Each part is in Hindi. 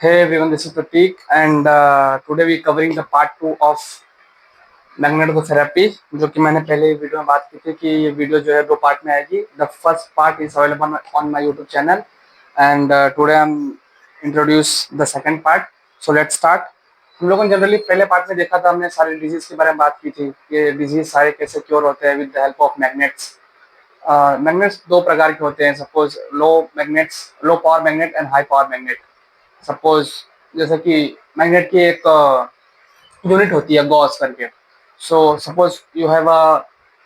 Hey everyone, this is Prateek, and today we covering the part 2 of magnetotherapy, जो कि मैंने पहले वीडियो में बात की थी कि ये वीडियो जो है 2 पार्ट में आएगी। The first part is available on my YouTube channel and today I am introduce the second part. So let's start. हम लोगों ने जनरली पहले पार्ट में देखा था, हमने सारे डिजीज के बारे में बात की थी, ये डिजीज सारे कैसे क्योर होते हैं with the help of magnets. Magnets 2 प्रकार के होते हैं, suppose low power magnet and high power magnet. Suppose जैसे कि मैग्नेट की एक यूनिट होती है गॉस करके। So suppose you have a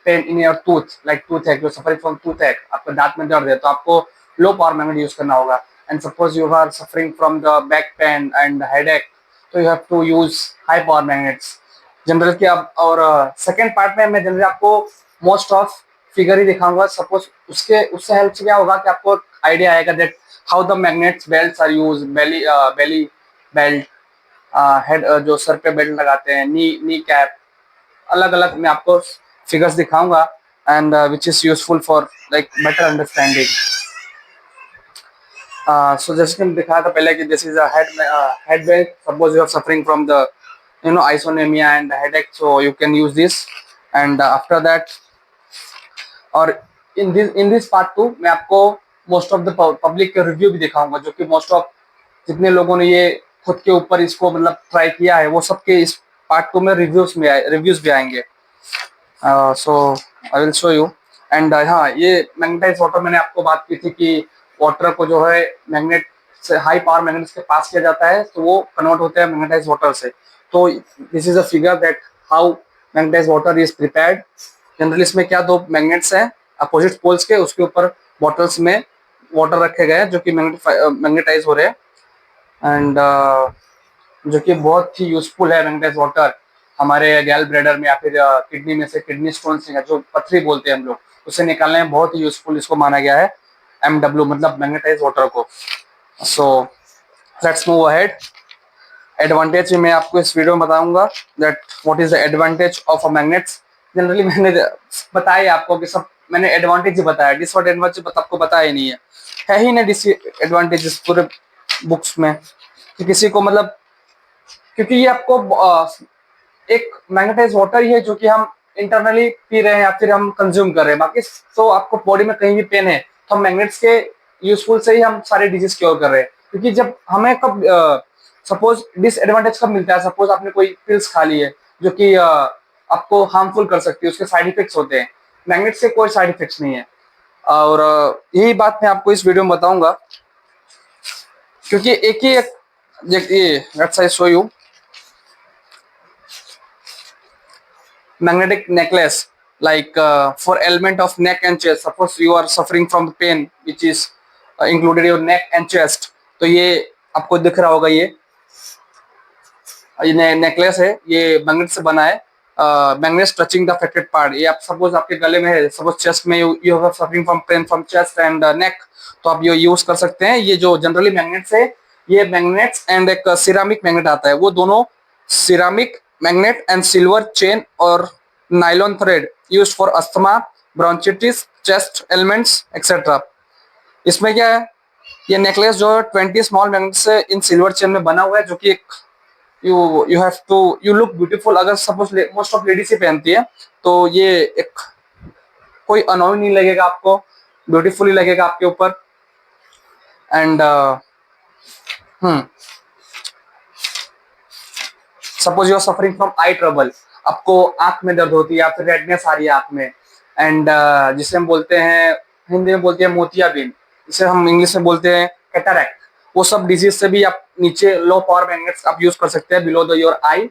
pen in your tooth, like tooth hack, you suffering from tooth hack, आपके दांत में दर्द है तो आपको लो पावर मैग्नेट यूज करना होगा। And suppose you are suffering from the back pain and headache, तो you have to use high power magnets general के। अब और सेकेंड पार्ट में मैं जनरली आपको मोस्ट ऑफ फिगर ही दिखाऊंगा। सपोज उससे हेल्प से क्या होगा कि आपको आइडिया आएगा that how the magnets belts are use, belly belt, head जो सर पे बेल्ट लगाते हैं, नी कैप, अलग अलग मैं आपको फिगर्स दिखाऊंगा and which is useful for like better understanding. So जैसे कि दिखाया था पहले कि this is a head belt. Suppose you are suffering from the insomnia and headache, so you can use this. And after that और इन दिस पार्ट 2 मैं आपको मोस्ट ऑफ द पब्लिक के रिव्यू भी दिखाऊंगा, जो कि मोस्ट ऑफ जितने लोगों ने ये खुद के ऊपर इसको मतलब ट्राई किया है वो सबके इस पार्ट 2 में रिव्यूज भी आएंगे। So I will show you. And हाँ, ये मैग्नेटाइज वाटर मैंने आपको बात की थी कि वाटर को जो है मैग्नेट से हाई पावर मैग्नेट के पास किया जाता है तो वो कन्वर्ट होता है मैग्नेटाइज वाटर से। तो this is a figure that how magnetise water is prepared. Generally इसमें क्या, 2 मैग्नेट्स हैं अपोजिट पोल्स के, उसके ऊपर बॉटल्स में वाटर रखे गए हैं जो कि मैग्नेटाइज हो रहे हैं। एंड जो कि बहुत ही यूजफुल है मैग्नेटाइज वाटर हमारे गैल ब्लैडर में या फिर किडनी में से किडनी स्टोन से जो पथरी बोलते हैं हम लोग, उसे निकालने में बहुत ही यूजफुल इसको माना गया है MW, मतलब मैग्नेटाइज वाटर को। So let's move ahead. Advantage मैं आपको इस वीडियो में बताऊंगा that what is the advantage of a magnets. Generally मैंने बताया आपको कि सब मैंने एडवांटेज ही बताया, डिसएडवांटेज आपको बताया ही नहीं है ही नहीं डिसएडवांटेजेस पूरे बुक्स में कि किसी को मतलब, क्योंकि ये आपको एक मैग्नेटाइज वाटर ही है जो कि हम इंटरनली पी रहे हैं या फिर हम कंज्यूम कर रहे हैं। बाकी तो आपको बॉडी में कहीं भी पेन है तो हम मैग्नेट्स के यूजफुल से ही हम सारे डिजीज क्योर कर रहे हैं। क्योंकि जब हमें कब सपोज डिसएडवांटेज कब मिलता है, सपोज आपने कोई पिल्स खा ली है जो कि आपको हार्मफुल कर सकती है, उसके साइड इफेक्ट्स होते हैं। मैग्नेट से कोई साइड इफेक्ट्स नहीं है और यही बात मैं आपको इस वीडियो में बताऊंगा, क्योंकि एक ही ये let's I show you magnetic necklace, like for element of neck and chest. Suppose you are suffering from the pain which is included your neck and chest, तो ये आपको दिख रहा होगा, ये नेकलेस है, ये मैग्नेट से बना है। Magnet touching the affected part, ये आप सपोज आपके गले में है, सपोज चेस्ट में you are suffering from pain from chest and neck, तो आप ये यूज कर सकते हैं। ये जो जनरली मैग्नेट्स है, ये मैग्नेट्स एंड एक सिरामिक मैग्नेट आता है, वो दोनों ceramic magnet and silver chain और nylon thread used for asthma, bronchitis, chest ailments etcetera. इसमें क्या है, ये नेकलेस जो 20 स्मॉल मैग्नेट से इन सिल्वर चेन में बना हुआ है, जो कि एक you have to you look beautiful. अगर सपोज मोस्ट ऑफ लेडीज ही पहनती है तो ये एक कोई अनोइंग नहीं लगेगा आपको, ब्यूटीफुल ही लगेगा आपके ऊपर। And suppose you are suffering from eye trouble, आपको आंख में दर्द होती है या फिर रेडनेस आ रही है आंख में, एंड जिसे हम बोलते हैं, हिंदी में बोलते हैं मोतियाबिंद, जिसे हम इंग्लिश में बोलते हैं कैटरैक्ट, वो सब डिजीज से भी आप नीचे लो पावर मैग्नेट्स आप यूज कर सकते हैं बिलो द योर आई,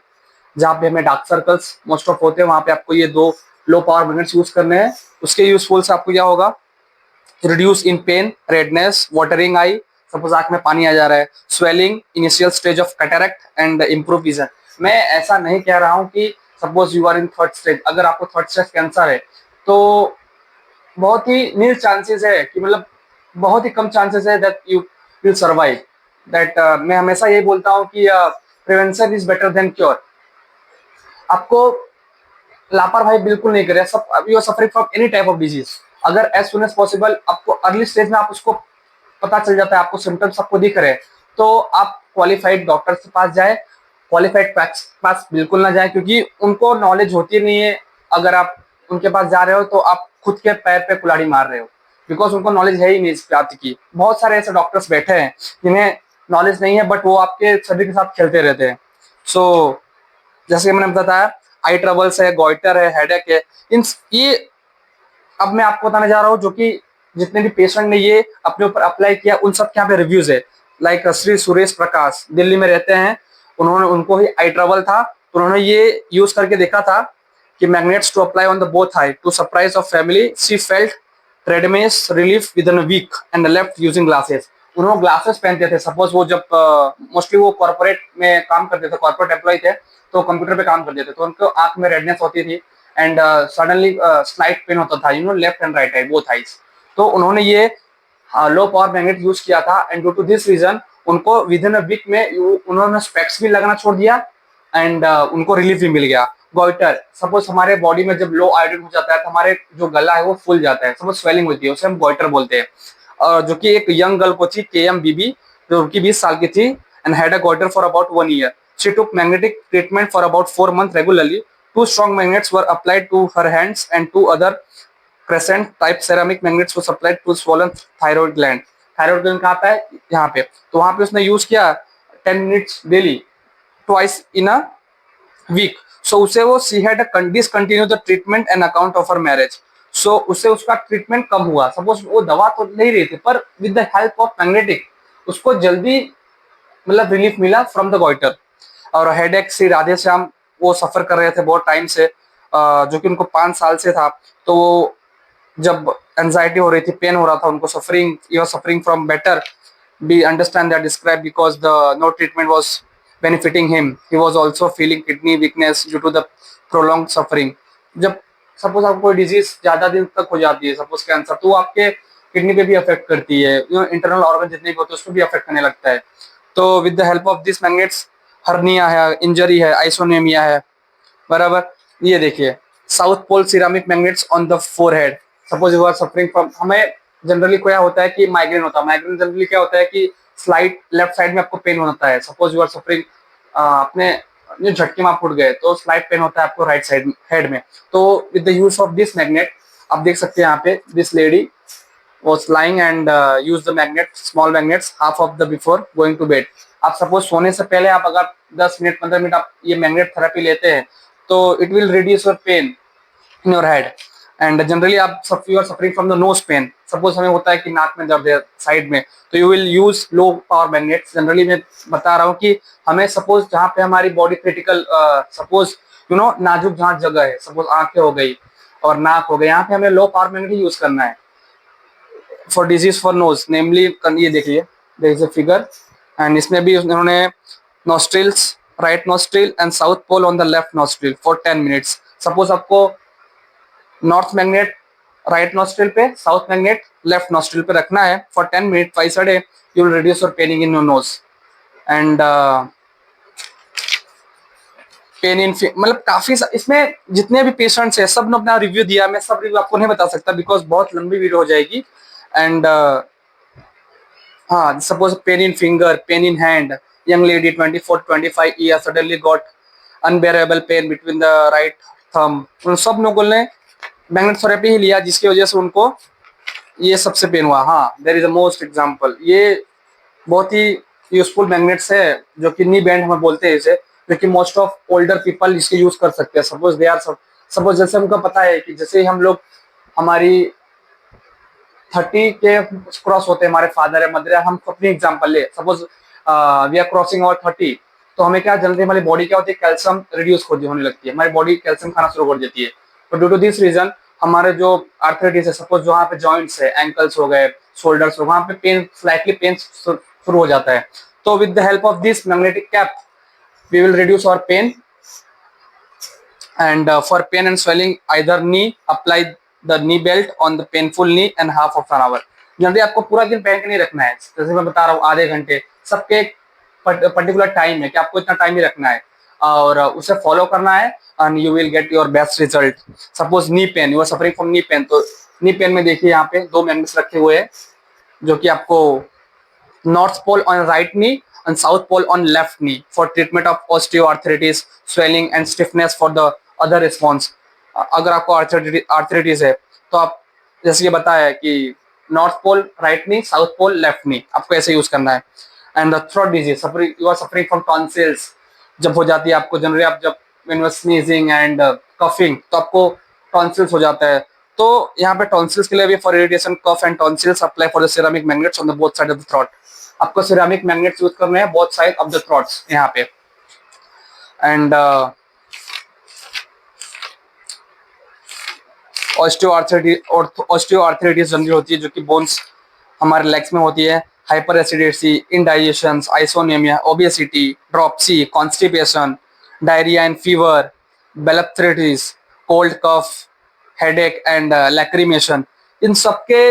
जहाँ पे हमें डार्क सर्कल्स मोस्ट ऑफ होते हैं, वहां पे आपको ये 2 लो पावर मैग्नेट्स यूज करने हैं। उसके यूजफुल से आपको क्या होगा, reduce in pain, redness, watering eye, suppose आंख में पानी आ जा रहा है, swelling, initial stage of cataract and improve vision. मैं ऐसा नहीं कह रहा हूं कि suppose you are in third stage, अगर आपको थर्ड स्टेज कैंसर है तो बहुत ही नील चांसेस है कि मतलब बहुत ही कम चांसेस है that you will survive. That मैं हमेशा यही बोलता हूँ कि prevention is better than cure. आपको लापरवाही बिल्कुल नहीं करे, सब you are suffering from any type of disease, अगर एज सुन एज पॉसिबल आपको अर्ली स्टेज में आप उसको पता चल जाता है, आपको सिम्टम्स आपको दिख रहे हैं, तो आप क्वालिफाइड डॉक्टर के पास जाए, क्वालिफाइड पास बिल्कुल ना जाए, क्योंकि उनको नॉलेज होती नहीं है। अगर आप उनके पास जा रहे हो तो आप खुद के पैर पे कुल्हाड़ी मार रहे हो, बिकॉज उनको नॉलेज है ही नहीं इस बात की। बहुत सारे ऐसे डॉक्टर्स बैठे हैं जिन्हें नॉलेज नहीं है, बट वो आपके शरीर के साथ खेलते रहते हैं। सो जैसे मैंने बताया, आई ट्रबल्स है, गॉइटर है, हेडेक है, इन ये अब मैं आपको बताने जा रहा हूँ, जो कि जितने भी पेशेंट ने ये अपने ऊपर अप्लाई किया उन सब के यहाँ पे रिव्यूज है। लाइक श्री सुरेश प्रकाश दिल्ली में रहते हैं, उन्होंने उनको ही आई ट्रबल था, तो उन्होंने ये यूज करके देखा था कि magnets to apply on the both eye to surprise of family, she felt tremendous relief within a week and left using glasses. उन्होंने ग्लासेस पहनते थे, सपोज वो जब मोस्टली वो कॉर्पोरेट में काम करते थे, कॉर्पोरेट एम्प्लॉय थे, तो कंप्यूटर पे काम करते थे, तो उनको आंख में रेडनेस होती थी एंड सडनली स्लाइट पेन होता था, left and right eye both eyes. तो उन्होंने ये लो पावर मैग्नेट यूज किया था, and due to this reason उनको विद इन अ वीक में उन्होंने स्पेक्स भी लगना छोड़ दिया एंड उनको रिलीफ भी मिल गया। गॉइटर, सपोज हमारे बॉडी में जब लो आयोडीन हो जाता है तो हमारे जो गला है वो फूल जाता है, सपोज स्वेलिंग होती है, उसे हम गॉइटर बोलते हैं। जो कि एक यंग गर्ल को थी, KM बीबी, जो कि 20 साल की थी, and had a goitre for about 1 year. She took magnetic treatment for about 4 month regularly. 2 strong magnets were applied to her hands and 2 other crescent type ceramic magnets were supplied to swollen thyroid gland। Thyroid gland कहाँ पे है? यहाँ पे। तो वहां पे उसने यूज किया 10 minutes daily, twice in a week. So उसे वो she had discontinue the treatment and account of her marriage. So उससे उसका ट्रीटमेंट कम हुआ, सपोज वो दवा तो नहीं रही थी, पर with the help of magnetic उसको जल्दी मतलब रिलीफ मिला फ्रॉम द गॉइटर। और हेडेक से राधे श्याम वो सफर कर रहे थे बहुत टाइम से, जो कि उनको 5 साल से था। तो जब एंजाइटी हो रही थी, पेन हो रहा था उनको, suffering from better we understand that described because the no treatment was benefiting him. He was also feeling kidney weakness due to the prolonged suffering। जब सपोज आपको कोई डिजीज ज्यादा दिन तक हो जाती है, सपोज कैंसर, तो वो आपके किडनी पे भी अफेक्ट करती है, इंटरनल ऑर्गन जितने भी होते हैं उसको भी अफेक्ट करने लगता है। तो with the help of this magnets, hernia है, इंजरी है, आइसोनेमिया है, बराबर। ये देखिए, south pole ceramic magnets on the forehead. Suppose you are suffering from, हमें जनरली क्या होता है कि माइग्रेन होता है, माइग्रेन जनरली क्या होता है कि स्लाइड लेफ्ट साइड में आपको पेन होता है। सपोज यू आर सफरिंग, अपने झटके में आप उठ गए तो स्लाइड पेन होता है आपको राइट साइड हेड में। तो with the use of this magnet, आप देख सकते हैं यहाँ पे this lady was lying and use the magnet, small magnets half of the before going to bed। आप सपोज सोने से पहले आप अगर 10 मिनट 15 मिनट आप ये मैग्नेट थेरेपी लेते हैं तो it will reduce your pain in your head. And generally आप you are suffering from the nose pain, suppose हमें होता है कि नाक में दर्द है साइड में, तो you will use low power magnet. Generally मैं बता रहा हूँ कि हमें सपोज जहाँ पे हमारी बॉडी क्रिटिकल, सपोज नाजुक जहाँ जगह है, सपोज आंखें हो गई और नाक हो गई, यहाँ पे हमें लो पावर मैग्नेट ही यूज करना है for disease for nose namely. ये देखिए, there is a figure, and इसमें भी उन्होंने nostrils, right nostril and south pole on the left nostril for 10 minutes. Suppose आपको नॉर्थ मैग्नेट राइट नॉस्ट्रिल पे, साउथ मैग्नेट लेफ्ट नॉस्ट्रिल पे रखना है for 10 minute twice a day, you will reduce your paining in your nose and pain इन, मतलब काफी इसमें जितने भी पेशेंट्स है सब ने अपना रिव्यू दिया। मैं सब रिव्यू आपको नहीं बता सकता बिकॉज बहुत लंबी वीडियो हो जाएगी। एंड हाँ, suppose pain in finger, pain in hand, young lady 24-25 years suddenly got unbearable pain between the right thumb। उन सब लोगों ने मैग्नेट थेरेपी ही लिया जिसकी वजह से उनको ये सबसे पेन हुआ। हाँ, there is a most example, ये बहुत ही यूजफुल मैग्नेट्स है जो कि नी बैंड हम बोलते हैं इसे, जो कि मोस्ट ऑफ ओल्डर पीपल इसके यूज कर सकते हैं। सपोज दे आर, सपोज जैसे हमको पता है कि जैसे हम लोग हमारी 30 के क्रॉस होते हैं, हमारे फादर है, मदर है, हम अपनी एग्जांपल ले, सपोज वी आर क्रॉसिंग और 30, तो हमें क्या जनरली हमारी बॉडी क्या होती है, कैल्शियम रिड्यूस होने लगती है, हमारी बॉडी कैल्शियम खाना शुरू कर देती है। तो ड्यू टू दिस रीजन हमारे जो आर्थराइटिस है, सपोज जो वहाँ पे जॉइंट्स है, एंकल्स हो गए, शोल्डर्स हो, वहाँ पे पेन, स्लाइटली पेन शुरू हो जाता है। तो with the help of this magnetic cap we will reduce our pain and for pain and swelling either knee apply the knee belt on the painful knee and half of an hour। Generally आपको पूरा दिन पहन के नहीं रखना है, जैसे मैं बता रहा हूँ आधे घंटे, सबके एक पर्टिकुलर टाइम है कि आपको इतना टाइम ही रखना है और उसे फॉलो करना है and you will get your best result. Suppose knee pain, you are suffering from knee pain, तो नी पेन में देखिए यहाँ पे 2 मैग्नेट्स रखे हुए हैं जो कि आपको north pole on right knee and south pole on left knee for treatment of osteoarthritis, swelling and stiffness for the other response. अगर आपको आर्थराइटिस है तो आप जैसे ये बताया है कि north pole right knee, south pole left knee, आपको ऐसे यूज करना है. And the throat disease, you are suffering from tonsils, जब हो जाती है आपको जनरली, आप जब when you are sneezing and coughing तो आपको टॉन्सिल्स हो जाता है. तो यहाँ पे टॉन्सिल्स के लिए भी for irritation cough and tonsils apply for the ceramic magnets on the both side of the throat. आपको सिरेमिक मैग्नेट्स यूज करने हैं both side of the throats यहाँ पे. एंड ऑस्टियोआर्थराइटिस जनरली होती है जो कि बोन्स हमारे लेग्स में होती है. Hyper acidity, indigestion, insomnia, obesity, dropsy, constipation, diarrhoea and fever, blepharitis, cold cough, headache and lacrimation. इन सबके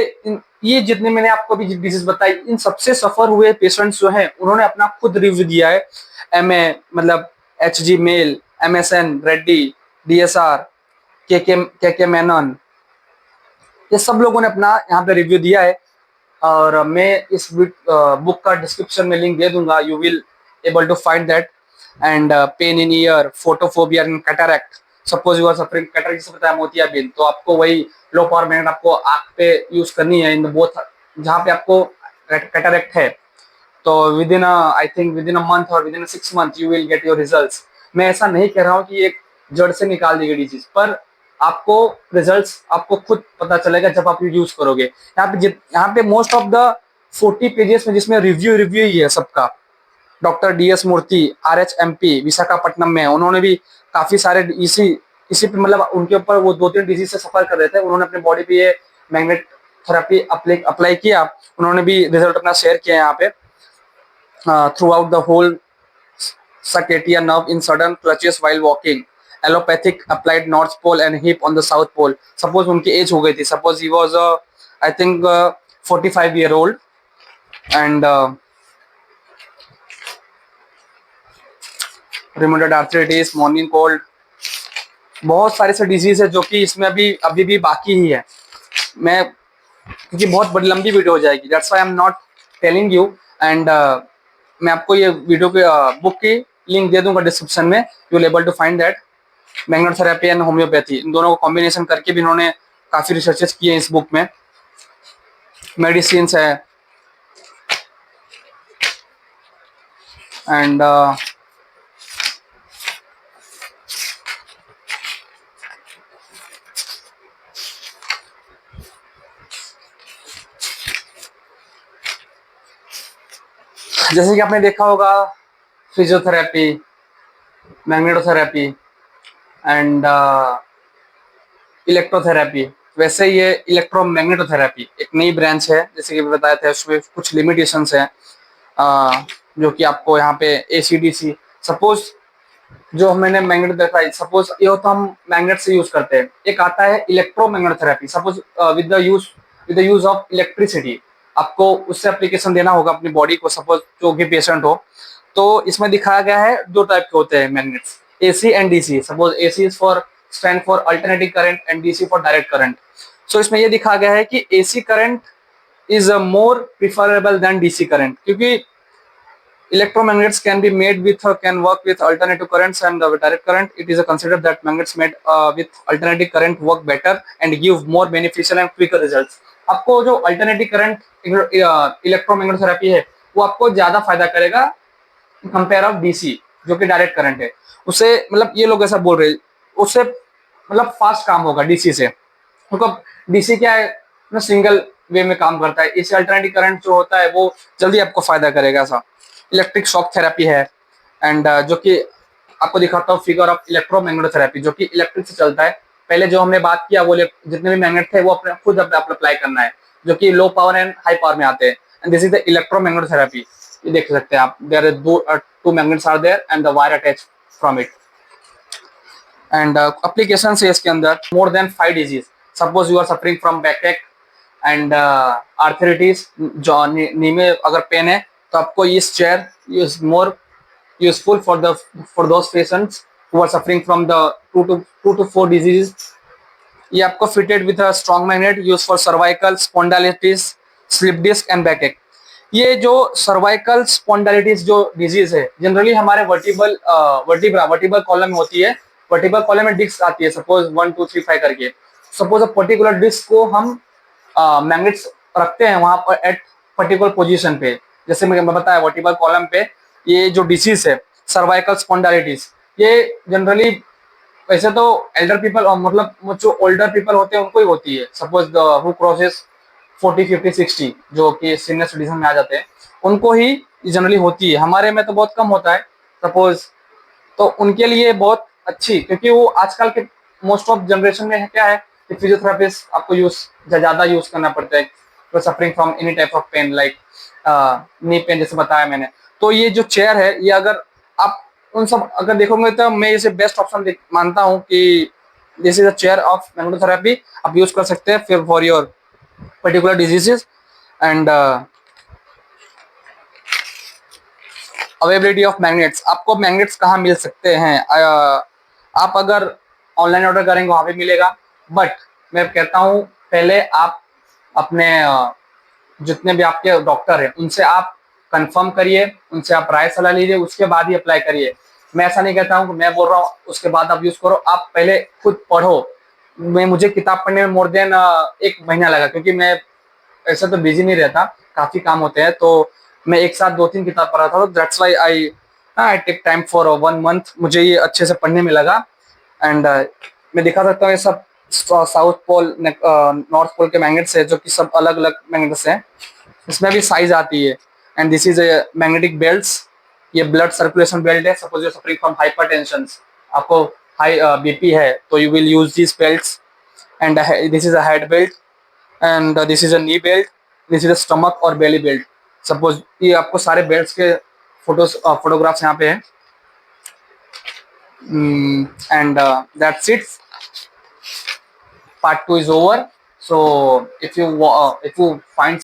ये जितने मैंने आपको अभी डिजीज बताई, इन सबसे सफर हुए पेशेंट्स जो हैं उन्होंने अपना खुद रिव्यू दिया है. एमए मतलब HG mail, MSN Reddy, DSR, K Menon, ये सब लोगों ने अपना यहाँ पे रिव्यू दिया है. और मैं इस बुक का डिस्क्रिप्शन में लिंक दे दूंगा. You will able to find that. And pain in ear, photophobia and cataract. Suppose you are suffering cataract, जिसे बताया मोतियाबिंद, तो आपको वही लो पावर मैग्नेट आपको आंख पे यूज करनी है इन बोथ जहाँ पे आपको कैटरैक्ट है. तो within I think within a month और within 6 month you will get your results. मैं ऐसा नहीं कह रहा हूँ कि एक जड़ से निकाल दी गई डिजीज, पर आपको रिजल्ट्स आपको खुद पता चलेगा जब आप यूज करोगे. यहाँ पे मोस्ट ऑफ द 40 पेजेस में जिसमें रिव्यू ही है सबका. डॉक्टर डीएस मूर्ति, RHMP विशाखापट्टनम में, उन्होंने भी काफी सारे इसी पे मतलब उनके ऊपर वो 2-3 डिजीज से सफर कर रहे थे. उन्होंने अपने बॉडी पे ये मैग्नेट थेरेपी अप्लाई किया. उन्होंने भी रिजल्ट अपना शेयर किया यहाँ पे. Throughout the whole saccatia nerve in sudden clutches while walking. Allopathic applied north pole and hip on the south pole. Suppose उनकी एज हो गई थी. Suppose he was I think 45-year-old and rheumatoid arthritis, morning cold, बहुत सारे से डिजीज है जो कि इसमें अभी भी बाकी ही है. मैं क्योंकि बहुत बड़ी लंबी वीडियो हो जाएगी, that's why I am not telling you. And मैं आपको ये वीडियो के बुक की लिंक दे दूंगा डिस्क्रिप्शन में. You will able to find that. Magnet therapy and homoeopathy, इन दोनों को कॉम्बिनेशन करके भी इन्होंने काफी रिसर्चेस किए हैं इस बुक में. मेडिसिन है एंड जैसे कि आपने देखा होगा फिजियोथेरेपी, मैग्नेटोथेरेपी एंड इलेक्ट्रोथेरेपी, वैसे ये इलेक्ट्रोमैग्नेटोथेरेपी एक नई ब्रांच है. जैसे कि बताया था उसमें कुछ लिमिटेशंस हैं जो कि आपको यहाँ पे ACDC, सपोज जो मैंने मैग्नेट देखा है, सपोज ये होता हम मैग्नेट से यूज करते हैं. एक आता है electromagnetotherapy, suppose with the use of electricity. आपको उससे एप्लीकेशन देना होगा अपनी बॉडी को, सपोज जो भी पेशेंट हो. तो इसमें दिखाया गया है 2 टाइप के होते हैं magnets, AC and DC. Suppose AC is for stand for alternating current and DC for direct current. So इसमें ये दिखाया गया है कि AC current is more preferable than DC current, क्योंकि electromagnets can be made with can work with alternative currents and direct current. It is considered that magnets made with alternative current work better and give more beneficial and quicker results. आपको जो अल्टरनेटिव करंट इलेक्ट्रोमैग्नेट थेरेपी है वो आपको ज्यादा फायदा करेगा कंपेयर ऑफ DC जो कि डायरेक्ट करंट है. उससे मतलब ये लोग ऐसा बोल रहे हैं उससे मतलब फास्ट काम होगा DC से, क्योंकि DC क्या है सिंगल वे में काम करता है. इससे अल्टरनेटिव करंट जो होता है वो जल्दी आपको फायदा करेगा. ऐसा इलेक्ट्रिक शॉक थेरेपी है एंड जो कि आपको दिखाता हूँ फिगर ऑफ इलेक्ट्रोमैग्नेट थेरेपी जो कि इलेक्ट्रिक से चलता है. पहले जो हमने बात किया वो जितने भी मैग्नेट थे वो अपने खुद अप्लाई करना है, जो कि low power and high power में आते हैं. And this is the electromagnet therapy. ये देख सकते हैं आप, there are 2 magnets are there and the wire attach from it. And application है इसके अंदर more than 5 disease. Suppose you are suffering from backache and arthritis, जो नी में अगर पेन है तो आपको इस chair is more useful for those patients who are suffering from the 2 to 4 diseases. ये आपको fitted with a strong magnet use for cervical spondylitis, slip disc and backache. ये जो सर्वाइकल स्पॉन्डाइलिटिस जो डिजीज है जनरली हमारे वर्टिबल कॉलम में होती है। वर्टिबल कॉलम में डिस्क आती है, सपोज 1 2 3 5 करके। सपोज अ पर्टिकुलर डिस्क को हम मैग्नेट्स रखते हैं वहां पर एट पर्टिकुलर पोजीशन पे। जैसे मैं बताया वर्टिबल कॉलम पे ये जो डिसीज है सर्वाइकल स्पॉन्डाइलिटिस, ये जनरली वैसे तो एल्डर पीपल मतलब वो जो ओल्डर पीपल होते हैं उनको ही होती है। सपोज हु क्रॉसेस 40 50 60 जो कि सीनियर सिटीजन में आ जाते हैं उनको ही जनरली होती है। हमारे में तो बहुत कम होता है सपोज। तो उनके लिए बहुत अच्छी, क्योंकि वो आजकल के मोस्ट ऑफ जनरेशन में है क्या है कि फिजियोथेरेपिस्ट आपको ज्यादा यूज करना पड़ता है तो suffering from any type of pain like knee pain जैसे बताया मैंने। तो ये जो चेयर है ये अगर आप उन सब अगर देखोगे तो मैं इसे बेस्ट ऑप्शन मानता हूँ कि this is a chair of magnetotherapy. आप यूज कर सकते हैं फिर for your particular diseases. And availability of magnets, आपको मैग्नेट्स कहाँ मिल सकते हैं? आप अगर ऑनलाइन ऑर्डर करेंगे वहां पे मिलेगा, बट मैं कहता हूँ पहले आप अपने जितने भी आपके डॉक्टर हैं उनसे आप कंफर्म करिए, उनसे आप राय सलाह लीजिए, उसके बाद ही अप्लाई करिए। मैं ऐसा नहीं कहता हूँ कि मैं बोल रहा हूँ उसके बाद आप यूज करो, आप पहले खुद पढ़ो। मुझे किताब पढ़ने में मोर देन 1 महीना लगा, क्योंकि मैं ऐसा तो बिजी नहीं रहता, काफी काम होते हैं। तो मैं एक साथ 2 3 किताब पढ़ा था, तो that's why I take time for 1 month. मुझे ये अच्छे से पढ़ने में लगा। एंड मैं दिखा सकता हूँ ये सब साउथ पोल नॉर्थ पोल के मैग्नेट्स है जो कि सब अलग अलग मैग्नेट्स हैं। इसमें भी साइज आती है। And this is a magnetic belts, ये ब्लड सर्कुलेशन बेल्ट है। Suppose you suffering from hypertension, आपको हाई बीपी है तो you will use this belts. And this is a head belt and this is a knee belt, this is a stomach और बेली बेल्ट। सपोज ये आपको सारे बेल्ट्स के फोटोग्राफ्स यहाँ पे हैं। And that's it, part 2 is over. So if you find